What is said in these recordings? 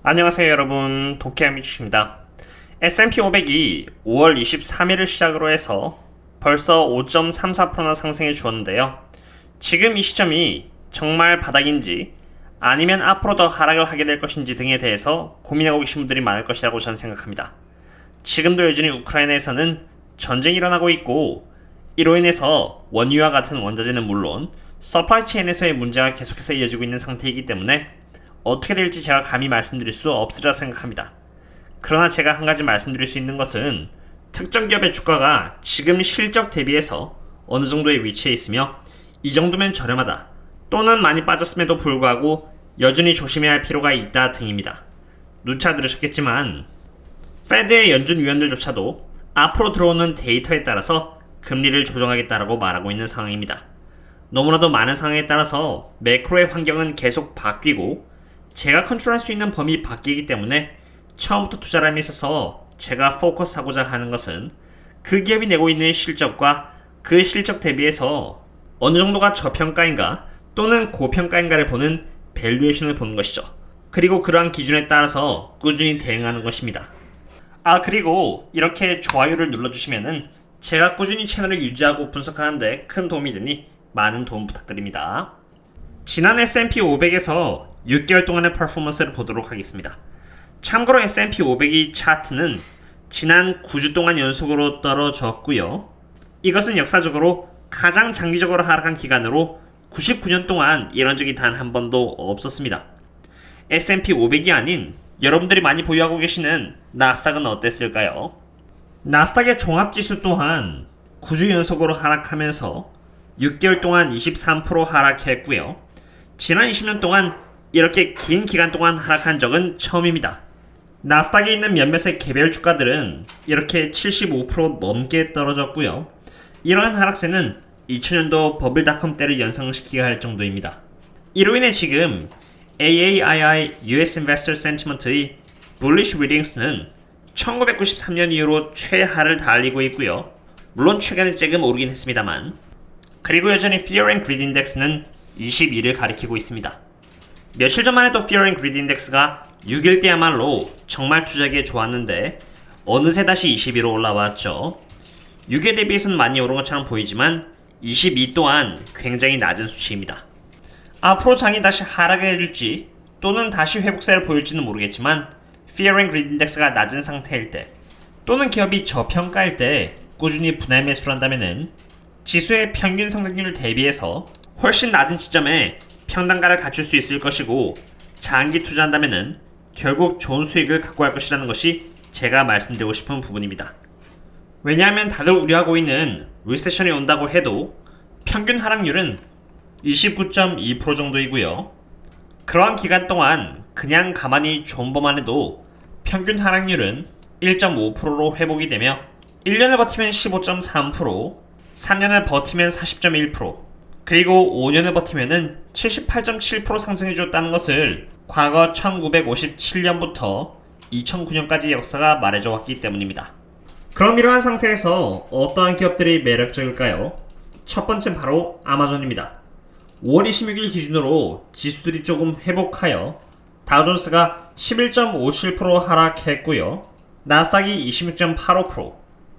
안녕하세요 여러분, 도케아미츠입니다. S&P 500이 5월 23일을 시작으로 해서 벌써 5.34%나 상승해 주었는데요. 지금 이 시점이 정말 바닥인지 아니면 앞으로 더 하락을 하게 될 것인지 등에 대해서 고민하고 계신 분들이 많을 것이라고 저는 생각합니다. 지금도 여전히 우크라이나에서는 전쟁이 일어나고 있고, 이로 인해서 원유와 같은 원자재는 물론 서플라이 체인에서의 문제가 계속해서 이어지고 있는 상태이기 때문에 어떻게 될지 제가 감히 말씀드릴 수 없으리라 생각합니다. 그러나 제가 한 가지 말씀드릴 수 있는 것은 특정 기업의 주가가 지금 실적 대비해서 어느 정도의 위치에 있으며 이 정도면 저렴하다, 또는 많이 빠졌음에도 불구하고 여전히 조심해야 할 필요가 있다 등입니다. 누차 들으셨겠지만 페드의 연준 위원들조차도 앞으로 들어오는 데이터에 따라서 금리를 조정하겠다라고 말하고 있는 상황입니다. 너무나도 많은 상황에 따라서 매크로의 환경은 계속 바뀌고 제가 컨트롤할 수 있는 범위 바뀌기 때문에 처음부터 투자람에 있어서 제가 포커스하고자 하는 것은 그 기업이 내고 있는 실적과 그 실적 대비해서 어느 정도가 저평가인가 또는 고평가인가를 보는 밸류에이션을 보는 것이죠. 그리고 그러한 기준에 따라서 꾸준히 대응하는 것입니다. 그리고 이렇게 좋아요를 눌러주시면은 제가 꾸준히 채널을 유지하고 분석하는데 큰 도움이 되니 많은 도움 부탁드립니다. 지난 S&P 500에서 6개월 동안의 퍼포먼스를 보도록 하겠습니다. 참고로 S&P 500이 차트는 지난 9주 동안 연속으로 떨어졌고요. 이것은 역사적으로 가장 장기적으로 하락한 기간으로 99년 동안 이런 적이 단 한 번도 없었습니다. S&P 500이 아닌 여러분들이 많이 보유하고 계시는 나스닥은 어땠을까요? 나스닥의 종합지수 또한 9주 연속으로 하락하면서 6개월 동안 23% 하락했고요. 지난 20년 동안 이렇게 긴 기간 동안 하락한 적은 처음입니다. 나스닥에 있는 몇몇의 개별 주가들은 이렇게 75% 넘게 떨어졌고요. 이러한 하락세는 2000년도 버블닷컴 때를 연상시키게 할 정도입니다. 이로 인해 지금 AAII US Investor Sentiment의 Bullish Readings는 1993년 이후로 최하를 달리고 있고요. 물론 최근에 조금 오르긴 했습니다만, 그리고 여전히 Fear and Greed Index는 21을 가리키고 있습니다. 며칠 전만 해도 Fear and Greed Index가 6일 때야말로 정말 투자하기에 좋았는데 어느새 다시 22로 올라왔죠. 6에 대비해서는 많이 오른 것처럼 보이지만 22 또한 굉장히 낮은 수치입니다. 앞으로 장이 다시 하락해 줄지 또는 다시 회복세를 보일지는 모르겠지만 Fear and Greed Index가 낮은 상태일 때 또는 기업이 저평가일 때 꾸준히 분할 매수를 한다면은 지수의 평균 상승률 대비해서 훨씬 낮은 지점에 평단가를 갖출 수 있을 것이고, 장기 투자한다면은 결국 좋은 수익을 갖고 갈 것이라는 것이 제가 말씀드리고 싶은 부분입니다. 왜냐하면 다들 우려하고 있는 리세션이 온다고 해도 평균 하락률은 29.2% 정도이고요. 그러한 기간 동안 그냥 가만히 존버만 해도 평균 하락률은 1.5%로 회복이 되며 1년을 버티면 15.3%, 3년을 버티면 40.1%, 그리고 5년을 버티면은 78.7% 상승해주었다는 것을 과거 1957년부터 2009년까지의 역사가 말해줘 왔기 때문입니다. 그럼 이러한 상태에서 어떠한 기업들이 매력적일까요? 첫 번째는 바로 아마존입니다. 5월 26일 기준으로 지수들이 조금 회복하여 다우존스가 11.57% 하락했고요. 나스닥이 26.85%,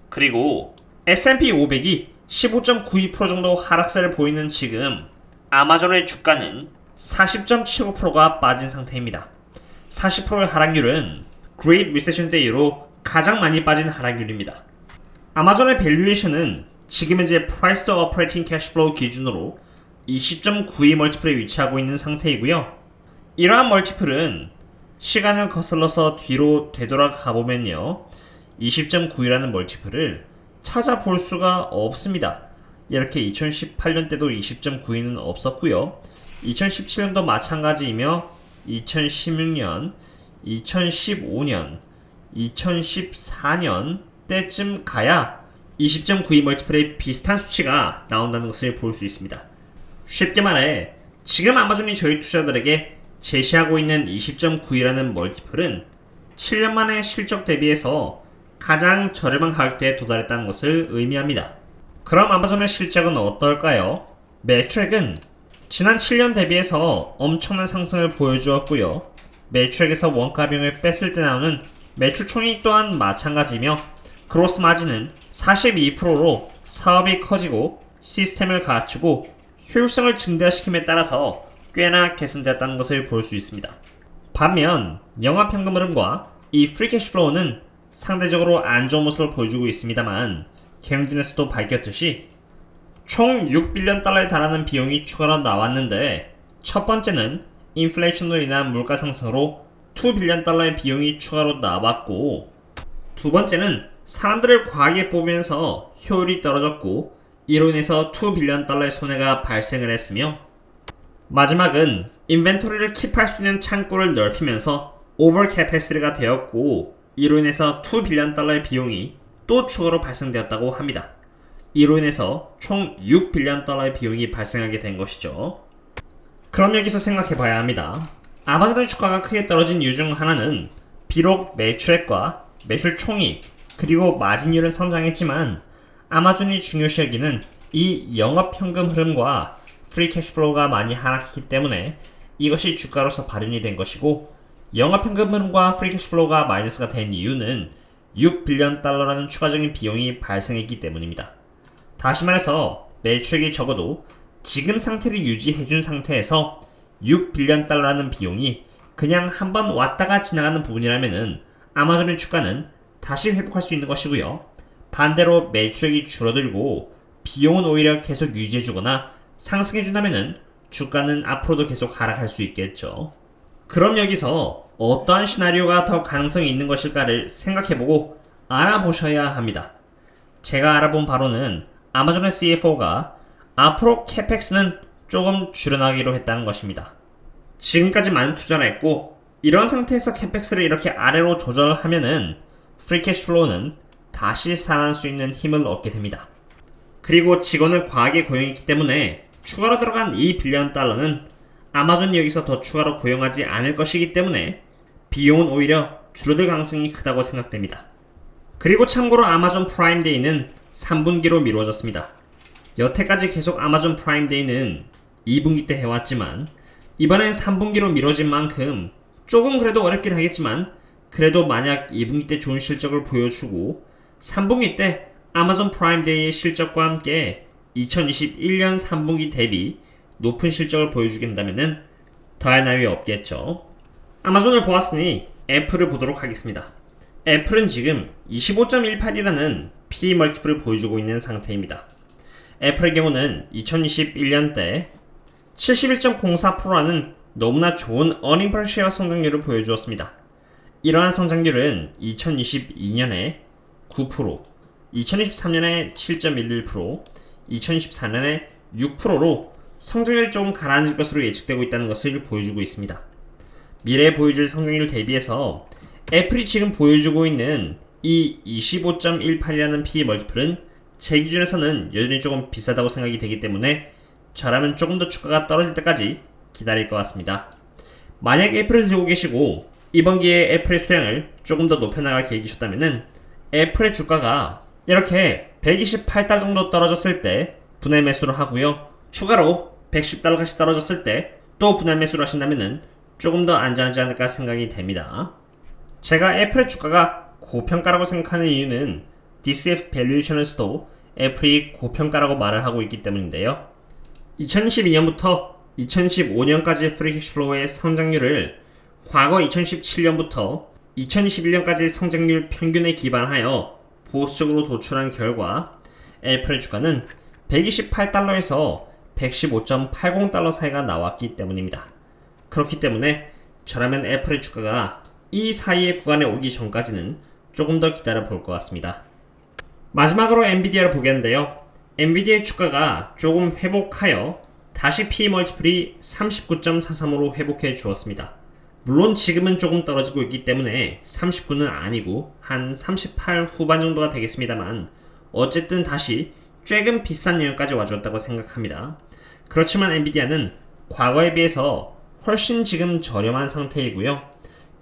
그리고 S&P 500이 15.92% 정도 하락세를 보이는 지금 아마존의 주가는 40.75%가 빠진 상태입니다. 40%의 하락률은 Great Recession 때 이후로 가장 많이 빠진 하락률입니다. 아마존의 밸류에이션은 지금 현재 Price to Operating Cash Flow 기준으로 20.92 멀티플에 위치하고 있는 상태이고요. 이러한 멀티플은 시간을 거슬러서 뒤로 되돌아가 보면요, 20.92라는 멀티플을 찾아볼 수가 없습니다. 이렇게 2018년 때도 20.92는 없었고요. 2017년도 마찬가지이며 2016년, 2015년, 2014년 때쯤 가야 20.92 멀티플의 비슷한 수치가 나온다는 것을 볼 수 있습니다. 쉽게 말해 지금 아마존이 저희 투자들에게 제시하고 있는 20.92라는 멀티플은 7년 만에 실적 대비해서 가장 저렴한 가격대에 도달했다는 것을 의미합니다. 그럼 아마존의 실적은 어떨까요? 매출액은 지난 7년 대비해서 엄청난 상승을 보여주었고요. 매출액에서 원가 비용을 뺐을 때 나오는 매출 총익 또한 마찬가지며 그로스 마진은 42%로 사업이 커지고 시스템을 갖추고 효율성을 증대시킴에 따라서 꽤나 개선되었다는 것을 볼 수 있습니다. 반면 영업현금 흐름과 이 프리 캐시플로우는 상대적으로 안 좋은 모습을 보여주고 있습니다만 경진에서도 밝혔듯이 총 6빌리언 달러에 달하는 비용이 추가로 나왔는데 첫 번째는 인플레이션으로 인한 물가 상승으로 2빌리언 달러의 비용이 추가로 나왔고 두 번째는 사람들을 과하게 뽑으면서 효율이 떨어졌고 이로 인해서 2빌리언 달러의 손해가 발생을 했으며 마지막은 인벤토리를 킵할 수 있는 창고를 넓히면서 오버 캐패시티가 되었고 이로 인해서 2빌리언 달러의 비용이 또 추가로 발생되었다고 합니다. 이로 인해서 총 6빌리언 달러의 비용이 발생하게 된 것이죠. 그럼 여기서 생각해 봐야 합니다. 아마존의 주가가 크게 떨어진 이유 중 하나는 비록 매출액과 매출 총익 그리고 마진율은 성장했지만 아마존이 중요시 여기는 이 영업현금 흐름과 프리 캐시플로우가 많이 하락했기 때문에 이것이 주가로서 발현이 된 것이고 영업현금 흐름과 프리 캐시플로우가 마이너스가 된 이유는 6빌리언 달러라는 추가적인 비용이 발생했기 때문입니다. 다시 말해서 매출액이 적어도 지금 상태를 유지해준 상태에서 6빌리언 달러라는 비용이 그냥 한번 왔다가 지나가는 부분이라면은 아마존의 주가는 다시 회복할 수 있는 것이고요. 반대로 매출액이 줄어들고 비용은 오히려 계속 유지해주거나 상승해준다면은 주가는 앞으로도 계속 하락할 수 있겠죠. 그럼 여기서 어떠한 시나리오가 더 가능성이 있는 것일까를 생각해보고 알아보셔야 합니다. 제가 알아본 바로는 아마존의 CFO가 앞으로 캐펙스는 조금 줄여나가기로 했다는 것입니다. 지금까지 많은 투자를 했고 이런 상태에서 캐펙스를 이렇게 아래로 조절하면은 프리 캐시플로우는 다시 살아날 수 있는 힘을 얻게 됩니다. 그리고 직원을 과하게 고용했기 때문에 추가로 들어간 2빌리언 달러는 아마존이 여기서 더 추가로 고용하지 않을 것이기 때문에 비용은 오히려 줄어들 가능성이 크다고 생각됩니다. 그리고 참고로 아마존 프라임데이는 3분기로 미뤄졌습니다. 여태까지 계속 아마존 프라임데이는 2분기 때 해왔지만 이번엔 3분기로 미뤄진 만큼 조금 그래도 어렵긴 하겠지만 그래도 만약 2분기 때 좋은 실적을 보여주고 3분기 때 아마존 프라임데이의 실적과 함께 2021년 3분기 대비 높은 실적을 보여주게 된다면 더할 나위 없겠죠. 아마존을 보았으니 애플을 보도록 하겠습니다. 애플은 지금 25.18이라는 PE 멀티플을 보여주고 있는 상태입니다. 애플의 경우는 2021년 때 71.04%라는 너무나 좋은 earning per share 성장률을 보여주었습니다. 이러한 성장률은 2022년에 9%, 2023년에 7.11%, 2024년에 6%로 성장률이 조금 가라앉을 것으로 예측되고 있다는 것을 보여주고 있습니다. 미래에 보여줄 성장률 대비해서 애플이 지금 보여주고 있는 이 25.18이라는 PE 멀티플은 제 기준에서는 여전히 조금 비싸다고 생각이 되기 때문에 저라면 조금 더 주가가 떨어질 때까지 기다릴 것 같습니다. 만약 애플을 들고 계시고 이번 기회에 애플의 수량을 조금 더 높여나갈 계획이셨다면 애플의 주가가 이렇게 128달러 정도 떨어졌을 때 분할 매수를 하고요. 추가로 110달러까지 떨어졌을 때 또 분할 매수를 하신다면 조금 더 안전하지 않을까 생각이 됩니다. 제가 애플의 주가가 고평가라고 생각하는 이유는 DCF 밸류에이션에서도 애플이 고평가라고 말을 하고 있기 때문인데요. 2012년부터 2015년까지 프리 캐시플로우의 성장률을 과거 2017년부터 2021년까지 성장률 평균에 기반하여 보수적으로 도출한 결과 애플의 주가는 128달러에서 115.80달러 사이가 나왔기 때문입니다. 그렇기 때문에 저라면 애플의 주가가 이 사이의 구간에 오기 전까지는 조금 더 기다려 볼 것 같습니다. 마지막으로 엔비디아를 보겠는데요. 엔비디아의 주가가 조금 회복하여 다시 PE 멀티플이 39.43으로 회복해 주었습니다. 물론 지금은 조금 떨어지고 있기 때문에 39는 아니고 한 38 후반 정도가 되겠습니다만 어쨌든 다시 조금 비싼 영역까지 와주었다고 생각합니다. 그렇지만 엔비디아는 과거에 비해서 훨씬 지금 저렴한 상태이고요.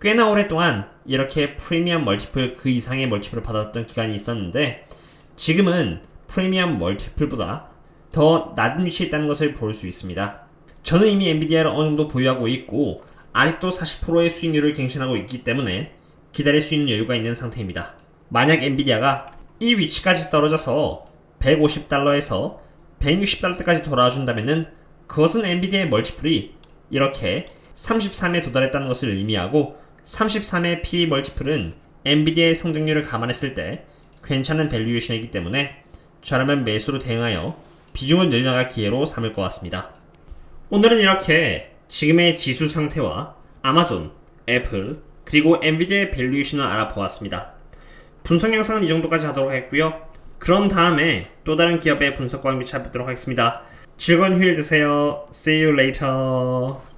꽤나 오랫동안 이렇게 프리미엄 멀티플 그 이상의 멀티플을 받았던 기간이 있었는데 지금은 프리미엄 멀티플보다 더 낮은 위치에 있다는 것을 볼 수 있습니다. 저는 이미 엔비디아를 어느 정도 보유하고 있고 아직도 40%의 수익률을 갱신하고 있기 때문에 기다릴 수 있는 여유가 있는 상태입니다. 만약 엔비디아가 이 위치까지 떨어져서 150달러에서 160달러까지 돌아와 준다면은 그것은 엔비디아의 멀티플이 이렇게 33에 도달했다는 것을 의미하고 33의 PE 멀티플은 엔비디아의 성장률을 감안했을 때 괜찮은 밸류에이션이기 때문에 저라면 매수로 대응하여 비중을 늘려나갈 기회로 삼을 것 같습니다. 오늘은 이렇게 지금의 지수 상태와 아마존, 애플, 그리고 엔비디아의 밸류에이션을 알아보았습니다. 분석 영상은 이 정도까지 하도록 하겠고요. 그럼 다음에 또 다른 기업의 분석과 함께 찾아뵙도록 하겠습니다. 즐거운 휴일 되세요. See you later.